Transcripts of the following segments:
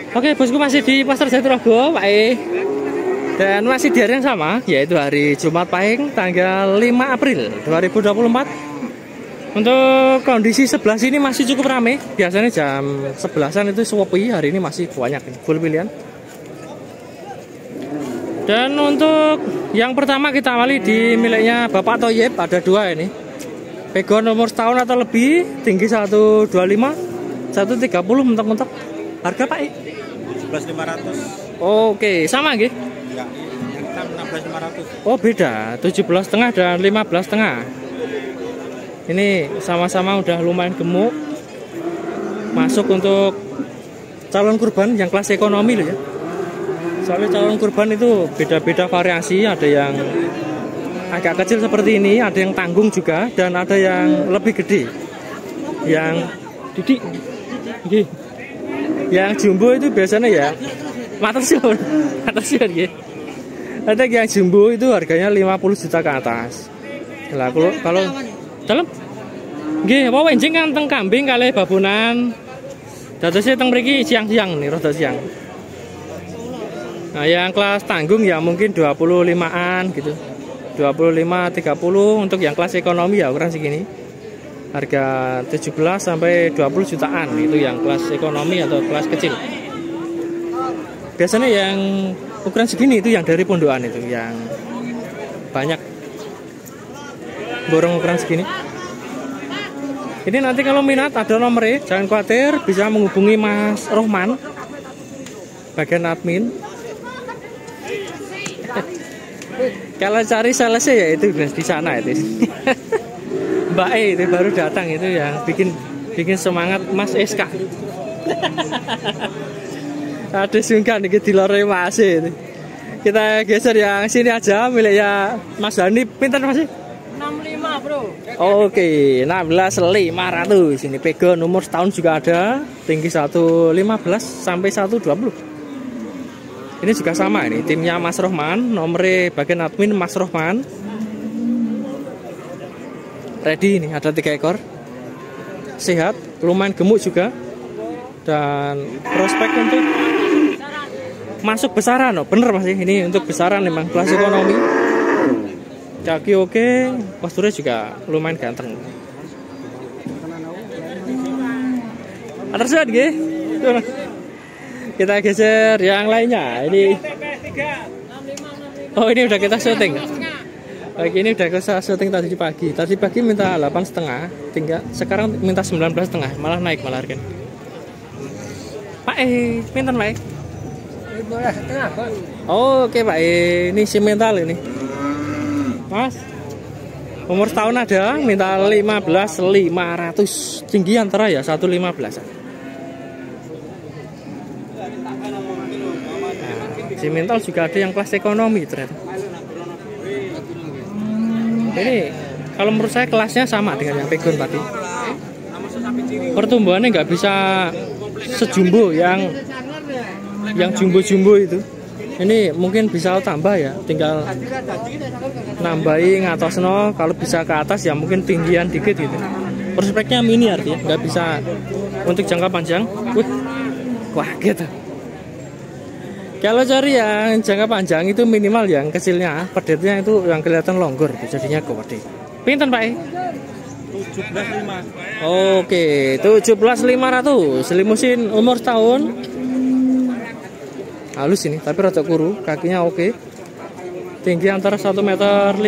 Oke, bosku masih di Pasar Jatirogo, Pak E. Dan masih di hari yang sama, yaitu hari Jumat Pahing, tanggal 5 April 2024. Untuk kondisi sebelah sini masih cukup ramai. Biasanya jam 11-an itu sepi, hari ini masih banyak, full pilihan. Dan untuk yang pertama kita awali di miliknya Bapak Toyib, ada dua ini. Pegon umur setahun atau lebih, tinggi 125, 130 mentok-mentok. Harga Pak E? 11.500. Oke, sama nggih? Ya, yang kita 16.500. Oh, beda. 17,5 dan 15,5. Ini sama-sama udah lumayan gemuk. Masuk untuk calon kurban yang kelas ekonomi loh ya. Soalnya calon kurban itu beda-beda variasi, ada yang agak kecil seperti ini, ada yang tanggung juga, dan ada yang lebih gede. Yang didik. Nggih. Yang jumbo itu biasanya ya matur suwun ya. Ada yang jumbo itu harganya 50 juta ke atas. Lah kalau dalam nggih apa enjing kan teng kambing kalih babonan. Dadosé teng mriki siang-siang nih, rada siang. Nah, yang kelas tanggung ya mungkin 25-an gitu. 25 30 untuk yang kelas ekonomi ya ukuran segini. Harga 17 sampai 20 jutaan itu yang kelas ekonomi atau kelas kecil. Biasanya yang ukuran segini itu yang dari pondokan itu yang banyak borong ukuran segini. Ini nanti kalau minat ada nomornya, jangan khawatir, bisa menghubungi Mas Rohman bagian admin. Kalau cari salesnya ya itu di sana itu. Mbak E itu baru datang itu yang bikin semangat Mas SK. Ada sungkan nih di lore Mas E. Kita geser yang sini aja miliknya Mas Hani. Pinter Mas? 65 bro. Oke, 16.500. Ini pegon umur setahun juga ada, tinggi 115 sampai 120. Ini juga sama ini timnya Mas Rohman, nomornya bagian admin Mas Rohman. Ready ini ada 3 ekor, sehat, lumayan gemuk juga, dan prospek untuk masuk besaran, oh bener Mas ini untuk besaran memang kelas ekonomi. Kaki oke, posturnya juga lumayan ganteng. Ada sehat gih? Kita geser yang lainnya. Ini, oh ini udah kita syuting. Baik, ini udah kita syuting tadi pagi. Tadi pagi minta 8,5, tinggal sekarang minta 19,5, malah naik malah harganya. Pak E, pinten Pak E? 12,5 Bang. Oh, oke Pak E, ini si mental ini. Mas, umur setahun ada, minta 15.500, tinggi antara ya 115. Si mental juga ada yang kelas ekonomi ternyata. Ini kalau menurut saya kelasnya sama dengan yang pegon tadi. Pertumbuhannya nggak bisa sejumbo yang jumbo-jumbo itu. Ini mungkin bisa tambah ya, tinggal nambahin ngatosno. Kalau bisa ke atas ya mungkin tinggian dikit gitu. Prospeknya mini artinya, nggak bisa untuk jangka panjang. Wah gitu. Kalau cari yang jangka panjang itu minimal yang kecilnya, pedetnya itu yang kelihatan longgor, jadinya gede. Pinten Pak E? 17.500. Oke, 17.500. Limusin umur setahun. Halus ini, tapi rada kuru, kakinya oke. Tinggi antara 1,15 meter.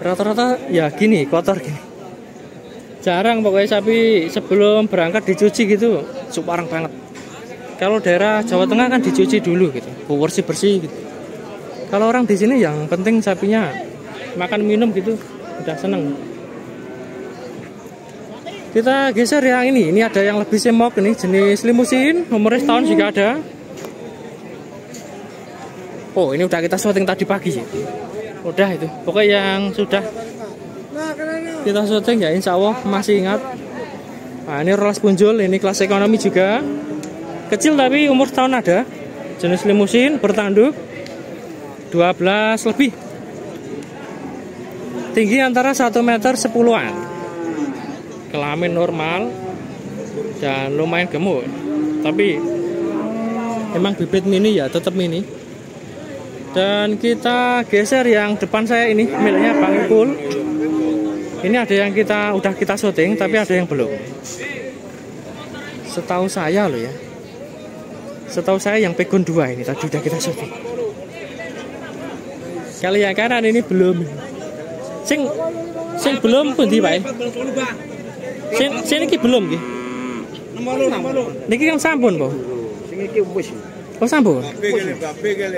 Rata-rata ya gini, kotor gini. Jarang pokoknya sapi sebelum berangkat dicuci gitu, suparang banget. Kalau daerah Jawa Tengah kan dicuci dulu gitu, bersih-bersih gitu. Kalau orang di sini yang penting sapinya makan minum gitu, udah seneng. Kita geser yang ini ada yang lebih semok ini, jenis limusin, umurnya setahun juga ada. Oh, ini udah kita syuting tadi pagi sih. Udah itu, pokoknya yang sudah kita syuting ya insya Allah masih ingat. Nah, ini rolas punjul, ini kelas ekonomi juga. Kecil tapi umur setahun ada. Jenis limusin, bertanduk 12 lebih. Tinggi antara 1 meter 10-an. Kelamin normal dan lumayan gemuk. Tapi emang bibit mini ya, tetap mini. Dan kita geser yang depan saya ini, miliknya Bang Ipul. Ini ada yang udah kita syuting, tapi ada yang belum. Setahu saya loh ya. Setahu saya yang Pegon 2 ini tadi udah kita syuting. Kali yang kanan ini belum. Sing belum pundi Pak? Sing iki belum nggih. Niki kan sampun, Po. Sing iki wis. Oh, sampun.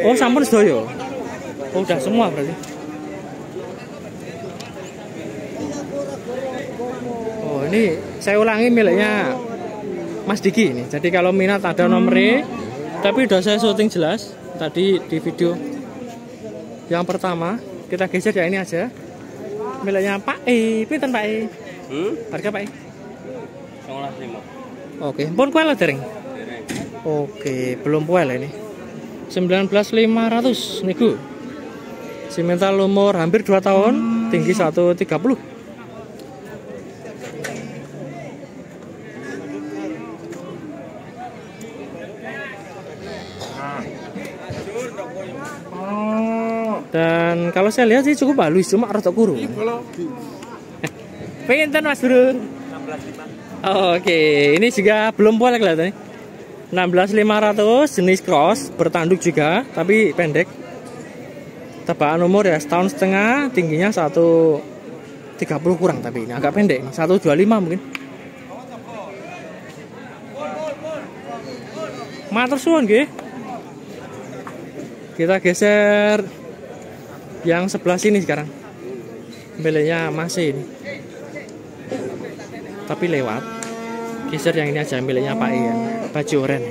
Oh, sampun sedaya. Oh, udah semua berarti. Oh, ini saya ulangi miliknya Mas Diki ini. Jadi kalau minat ada nomornya, tapi udah saya syuting jelas tadi di video yang pertama. Kita geser ya ini aja. Miliknya Pak E. Pinten Pak E? Harga Pak E? 19.500. Oke, pun kuel dereng. Oke, belum kuel ini. 19.500 niku. Simental umur hampir 2 tahun, tinggi 130. Dan kalau saya lihat sih cukup halus, cuma rada kuru. Pinten Mas Bro? 16.500. Oke, ini juga belum boleh kelihatannya. 16.500 jenis cross, bertanduk juga, tapi pendek. Tebakan umur ya 1,5 tahun, tingginya 130 kurang, tapi ini agak pendek, 125 mungkin. Matur suwun nggih. Kita geser yang sebelah sini sekarang. Miliknya masih ini. Tapi lewat. Geser yang ini aja, miliknya Pak E ya. Baju oranye.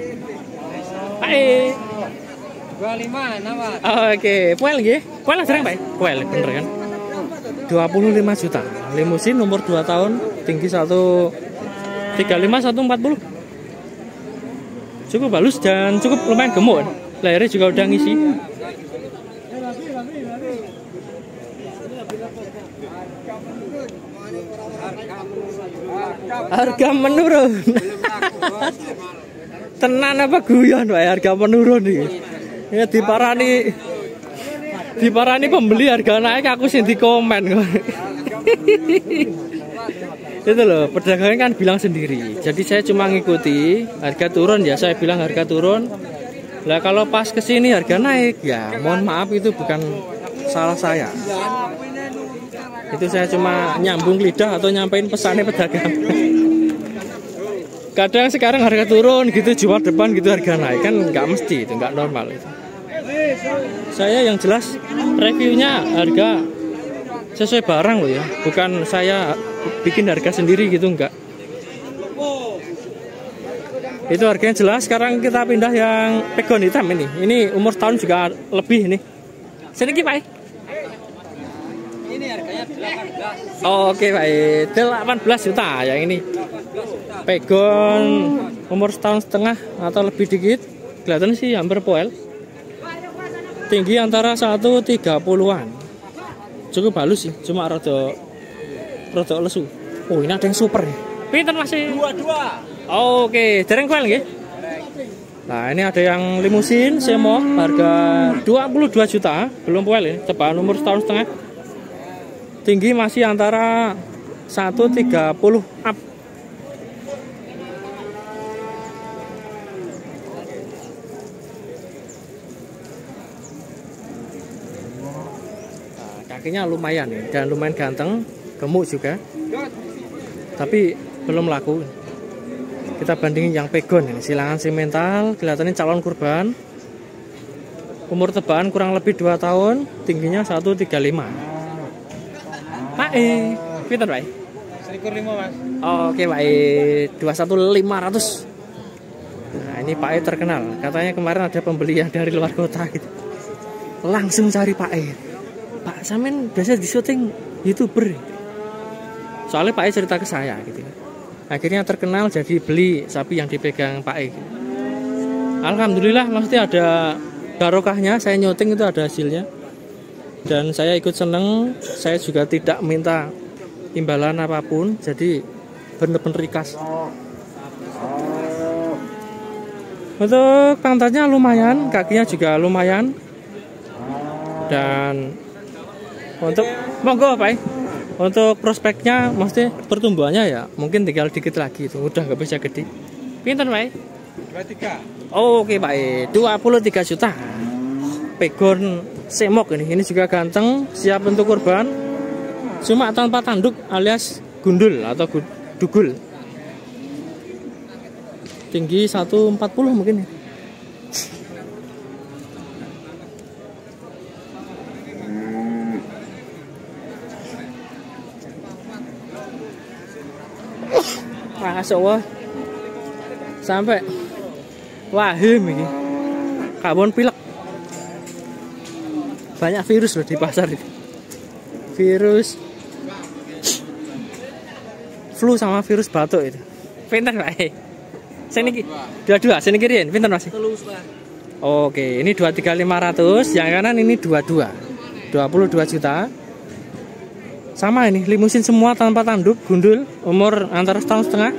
Pak E. 25 nama. Oke, puel nggih. Puel sering Pak E. Puel bener kan? 25 juta. Limusin umur 2 tahun, tinggi 135 140. Cukup halus dan cukup lumayan gemuk. Layarnya juga udah ngisi. Harga menurun. Tenan apa guyon Pak, harga menurun nih. Ya diparani pembeli harga naik, aku sih di komen. Itu loh, pedagang kan bilang sendiri. Jadi saya cuma ngikuti harga turun ya, saya bilang harga turun. Lah kalau pas kesini harga naik ya, mohon maaf itu bukan salah saya. Itu saya cuma nyambung lidah atau nyampein pesannya pedagang. Kadang sekarang harga turun gitu, jual depan gitu harga naik, kan nggak mesti, itu nggak normal itu. Saya yang jelas reviewnya harga sesuai barang loh ya, bukan saya bikin harga sendiri gitu, enggak. Itu harganya jelas. Sekarang kita pindah yang Pegon hitam ini. Ini umur tahun juga lebih ini. Sedikit Pak. Ini harganya 18. Oh, oke Pak. 18 juta yang ini. Pegon umur setahun setengah atau lebih dikit. Kelihatan sih hampir poel. Tinggi antara 130-an. Cukup halus sih, cuma rada lesu. Oh, ini ada yang super nih. Pinten masih? 22. Oke, dereng kuel nggih. Nah, ini ada yang limusin semo harga 22 juta, belum poel ya, tebakan umur setahun setengah. Tinggi masih antara 130 up. Nah, kakinya lumayan ya, dan lumayan ganteng, gemuk juga. Tapi belum laku. Kita bandingin yang Pegon ini, silangan simental, kelihatannya calon kurban. Umur tebakan kurang lebih 2 tahun, tingginya 135. Pak E, pinter Pak E? 1.500 Mas. Oke Pak E, 21.500. Nah, ini Pak E terkenal. Katanya kemarin ada pembeli yang dari luar kota gitu. Langsung cari Pak E. Pak, sampean biasa di syuting YouTuber. Soalnya Pak E cerita ke saya gitu. Akhirnya terkenal jadi beli sapi yang dipegang Pak E. Alhamdulillah, maksudnya ada barokahnya, saya nyuting itu ada hasilnya. Dan saya ikut seneng, saya juga tidak minta imbalan apapun, jadi bener-bener ikhlas. Untuk pantatnya lumayan, kakinya juga lumayan. Dan untuk monggo Pak, untuk prospeknya mesti pertumbuhannya ya mungkin tinggal dikit lagi itu, udah nggak bisa gede. Pinten Pak? 23. Oh, oke Pak, 23 juta. Pegon semok ini juga ganteng, siap untuk kurban. Cuma tanpa tanduk alias gundul atau dugul. Tinggi 140 mungkin ya. Masuk wah. Sampai wahim ini. Kabon pilek. Banyak virus loh di pasar itu. Virus flu sama virus batuk itu. Pinten Pak? Sini dua-dua, sini kiriin. Pinten Mas? Oke, ini 23.500, yang kanan ini 22 juta. Sama ini, limusin semua tanpa tanduk, gundul, umur antara setahun setengah.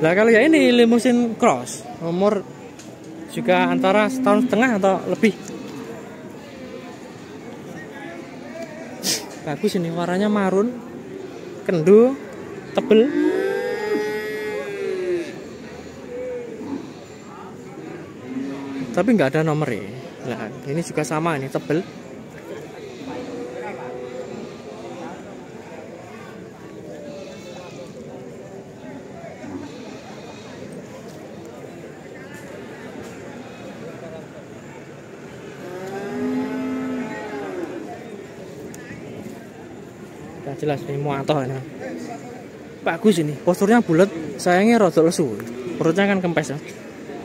Nah kalau ya ini limusin cross, umur juga antara setahun setengah atau lebih. Bagus ini, warnanya marun, kendu, tebel. Tapi nggak ada nomornya. Nah, ini juga sama, ini tebel. Nah, jelas ini muatoh ini. Bagus ini, posturnya bulat, sayangnya rada lesu. Perutnya kan kempes ya.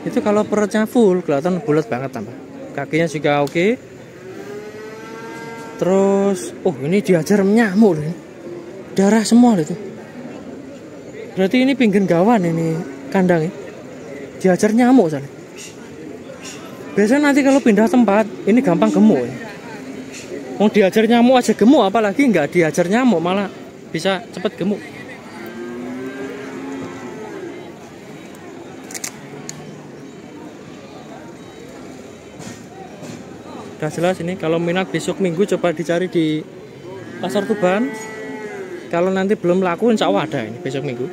Itu kalau perutnya full kelihatan bulat banget tambah. Kakinya juga oke. Terus, oh ini diajar nyamuk loh. Darah semua loh itu. Berarti ini pinggir gawan ini kandangnya. Diajar nyamuk soalnya. Biasanya nanti kalau pindah tempat ini gampang gemuk ya. Mau diajar nyamuk aja gemuk, apalagi nggak diajar nyamuk malah bisa cepet gemuk. Udah jelas ini, kalau minat besok minggu coba dicari di Pasar Tuban. Kalau nanti belum laku insya Allah ada ini besok minggu.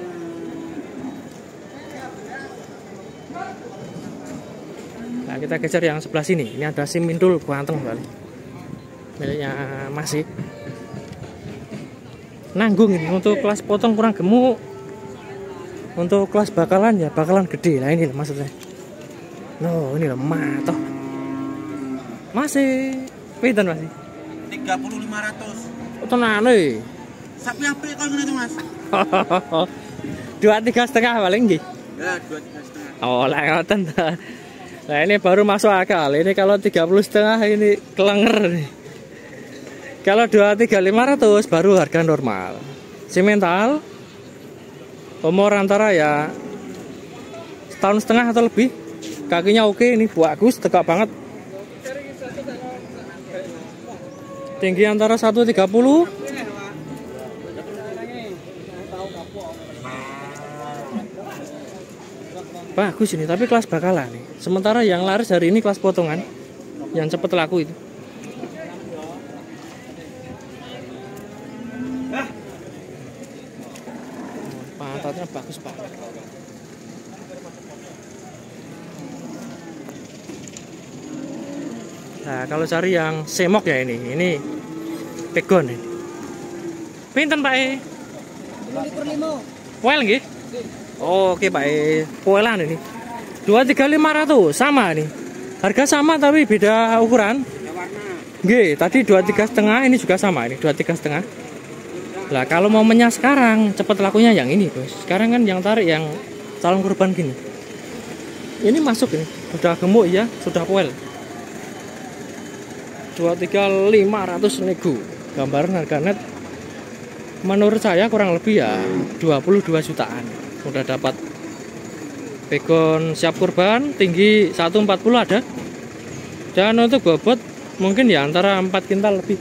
Nah kita geser yang sebelah sini. Ini ada simindul ganteng kali. Miliknya masih nanggung ini. Untuk kelas potong kurang gemuk, untuk kelas bakalan ya bakalan gede. Nah ini maksudnya. No ini lemah toh. Masih pinten masih 3.500. tenane Sapi apa kalau itu Mas? 2,3,5 paling nggih. Ya 2,3,5. Oh lah ngoten. Nah ini baru masuk akal. Ini kalau 30,5 ini kelenger nih. Kalau 23.500 baru harga normal. Simental, umur antara ya setahun setengah atau lebih. Kakinya oke, ini bagus, tegak banget. Tinggi antara 130. Bagus ini, tapi kelas bakalan nih. Sementara yang laris hari ini kelas potongan, yang cepet laku itu. Pantatnya bagus banget. Nah, kalau cari yang semok ya ini pegon ini. Pinten Pak? 25. Poel nggih? Oh, oke Pak. Poelan ini. 23.500 sama nih. Harga sama tapi beda ukuran. Nggih, tadi 23,5, ini juga sama ini 23,5. Lah kalau momennya sekarang cepet lakunya yang ini, Bos. Sekarang kan yang tarik yang calon kurban gini. Ini masuk ini. Sudah gemuk ya, sudah poel. 23.500 nego. Gambaran harga net menurut saya kurang lebih ya 22 jutaan. Udah dapat pegon siap kurban, tinggi 140 ada. Dan untuk bobot Mungkin ya antara 4 kintal lebih.